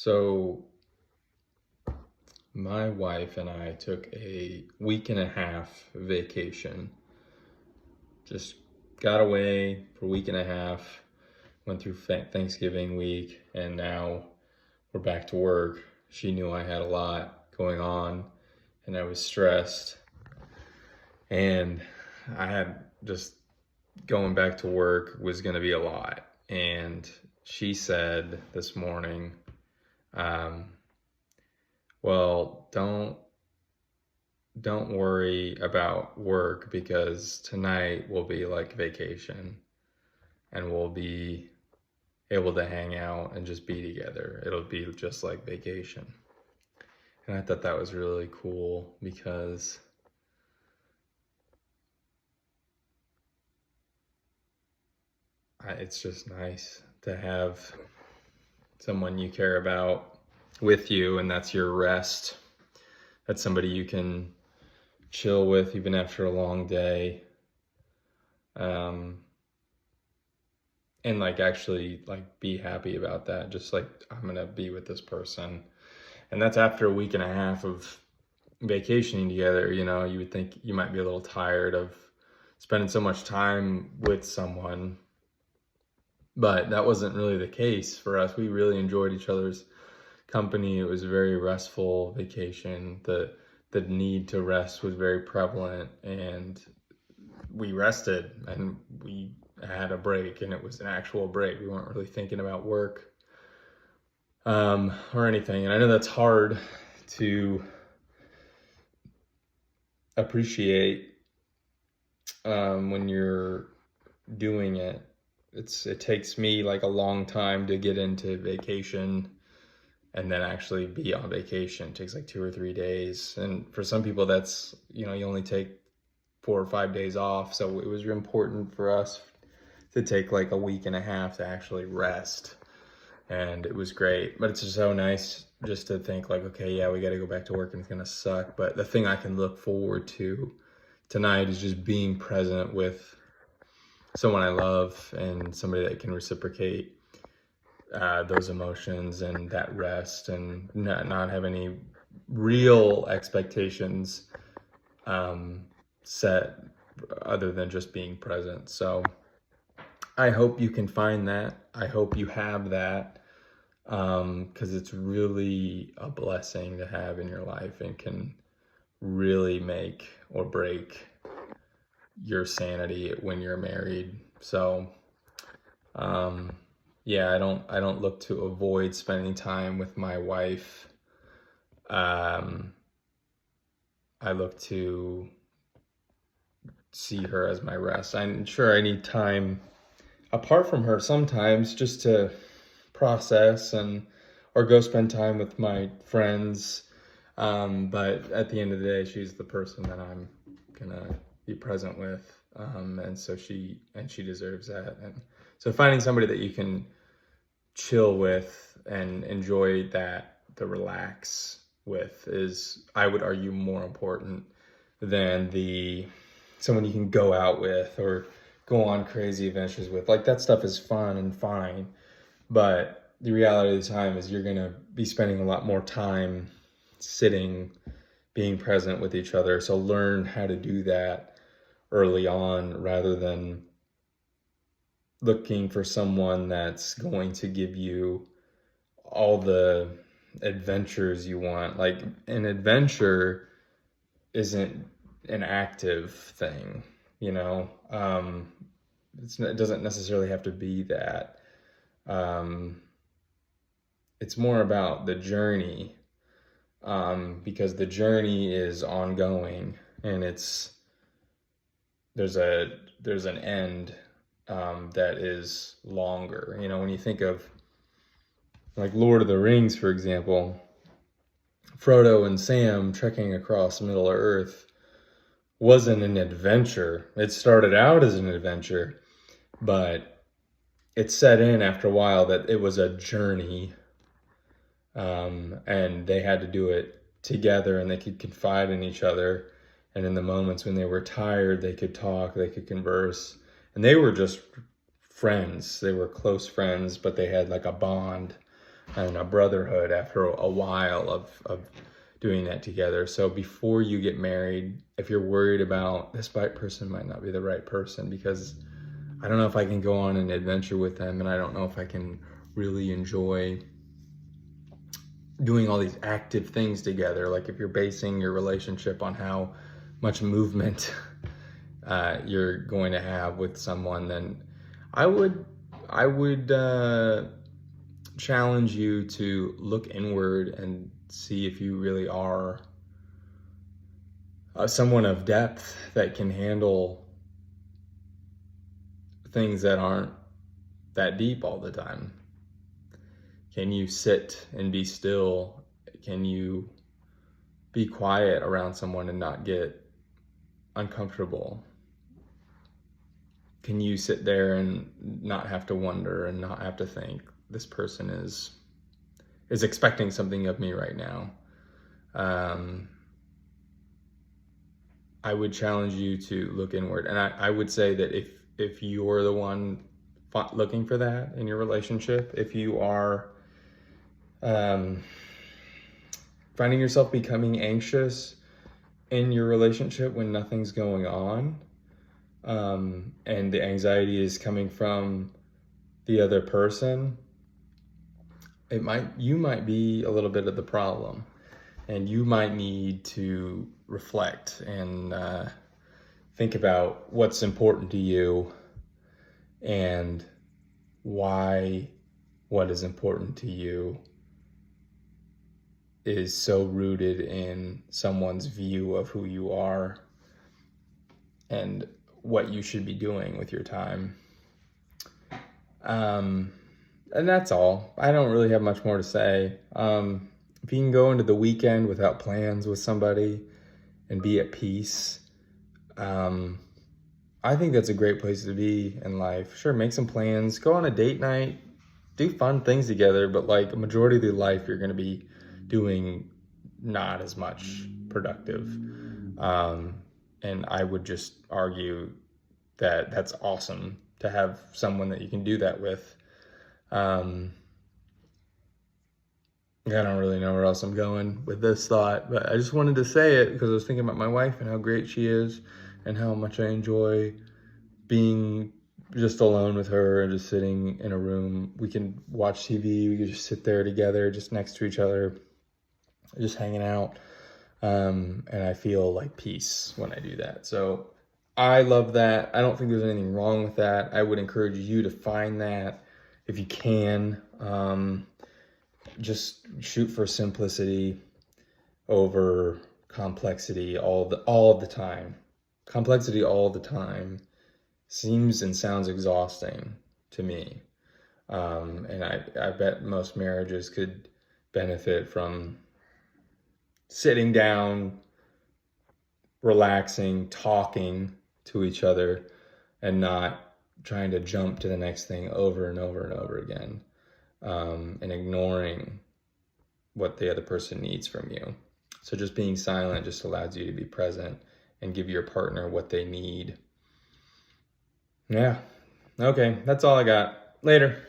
So my wife and I took a week and a half vacation. Just got away for a week and a half, went through Thanksgiving week, and now we're back to work. She knew I had a lot going on and I was stressed. And I had just going back to work was going to be a lot. And she said this morning, well, don't worry about work because tonight will be like vacation and we'll be able to hang out and just be together. It'll be just like vacation. And I thought that was really cool because it's just nice to have someone you care about with you, and that's your rest. That's somebody you can chill with even after a long day. And like actually like be happy about that. Just like, I'm gonna be with this person. And that's after a week and a half of vacationing together. You would think you might be a little tired of spending so much time with someone, but that wasn't really the case for us. We really enjoyed each other's company. It was a very restful vacation. The need to rest was very prevalent, and we rested and we had a break, and it was an actual break. We weren't really thinking about work or anything. And I know that's hard to appreciate when you're doing it. It takes me like a long time to get into vacation and then actually be on vacation. It takes like 2 or 3 days. And for some people that's, you only take 4 or 5 days off. So it was important for us to take like a week and a half to actually rest. And it was great. But it's just so nice just to think like, okay, yeah, we got to go back to work and it's going to suck. But the thing I can look forward to tonight is just being present with someone I love and somebody that can reciprocate those emotions and that rest, and not have any real expectations set other than just being present. So I hope you can find that. I hope you have that, because it's really a blessing to have in your life and can really make or break your sanity when you're married. So yeah, I don't look to avoid spending time with my wife. I look to see her as my rest. I'm sure I need time apart from her sometimes just to process or go spend time with my friends. But at the end of the day, she's the person that I'm gonna be present with. And so she deserves that. And so finding somebody that you can chill with and enjoy the relax with is, I would argue, more important than someone you can go out with or go on crazy adventures with. Like, that stuff is fun and fine, but the reality of the time is you're gonna be spending a lot more time sitting, being present with each other. So learn how to do that early on rather than looking for someone that's going to give you all the adventures you want. Like, an adventure isn't an active thing, it doesn't necessarily have to be that. It's more about the journey, because the journey is ongoing, and there's an end that is longer. When you think of like Lord of the Rings, for example, Frodo and Sam trekking across Middle Earth wasn't an adventure. It started out as an adventure, but it set in after a while that it was a journey, and they had to do it together, and they could confide in each other. And in the moments when they were tired, they could talk, they could converse. And they were just friends. They were close friends, but they had like a bond and a brotherhood after a while of doing that together. So before you get married, if you're worried about this person might not be the right person because I don't know if I can go on an adventure with them, and I don't know if I can really enjoy doing all these active things together. Like if you're basing your relationship on how much movement you're going to have with someone, then I would challenge you to look inward and see if you really are someone of depth that can handle things that aren't that deep all the time. Can you sit and be still? Can you be quiet around someone and not get uncomfortable? Can you sit there and not have to wonder and not have to think this person is expecting something of me right now? I would challenge you to look inward, and I would say that if you're the one looking for that in your relationship, if you are finding yourself becoming anxious in your relationship when nothing's going on, and the anxiety is coming from the other person, you might be a little bit of the problem, and you might need to reflect and think about what's important to you and why what is important to you is so rooted in someone's view of who you are and what you should be doing with your time. And that's all. I don't really have much more to say. If you can go into the weekend without plans with somebody and be at peace, I think that's a great place to be in life. Sure, make some plans, go on a date night, do fun things together, but like a majority of your life, you're going to be doing not as much productive. And I would just argue that that's awesome to have someone that you can do that with. I don't really know where else I'm going with this thought, but I just wanted to say it because I was thinking about my wife and how great she is and how much I enjoy being just alone with her and just sitting in a room. We can watch TV, we can just sit there together, just next to each other, just hanging out. And I feel like peace when I do that. So I love that. I don't think there's anything wrong with that. I would encourage you to find that if you can. Just shoot for simplicity over complexity all of the time. Complexity all the time seems and sounds exhausting to me. And I bet most marriages could benefit from sitting down, relaxing, talking to each other, and not trying to jump to the next thing over and over and over again, and ignoring what the other person needs from you. So just being silent just allows you to be present and give your partner what they need. Yeah. Okay, that's all I got. Later.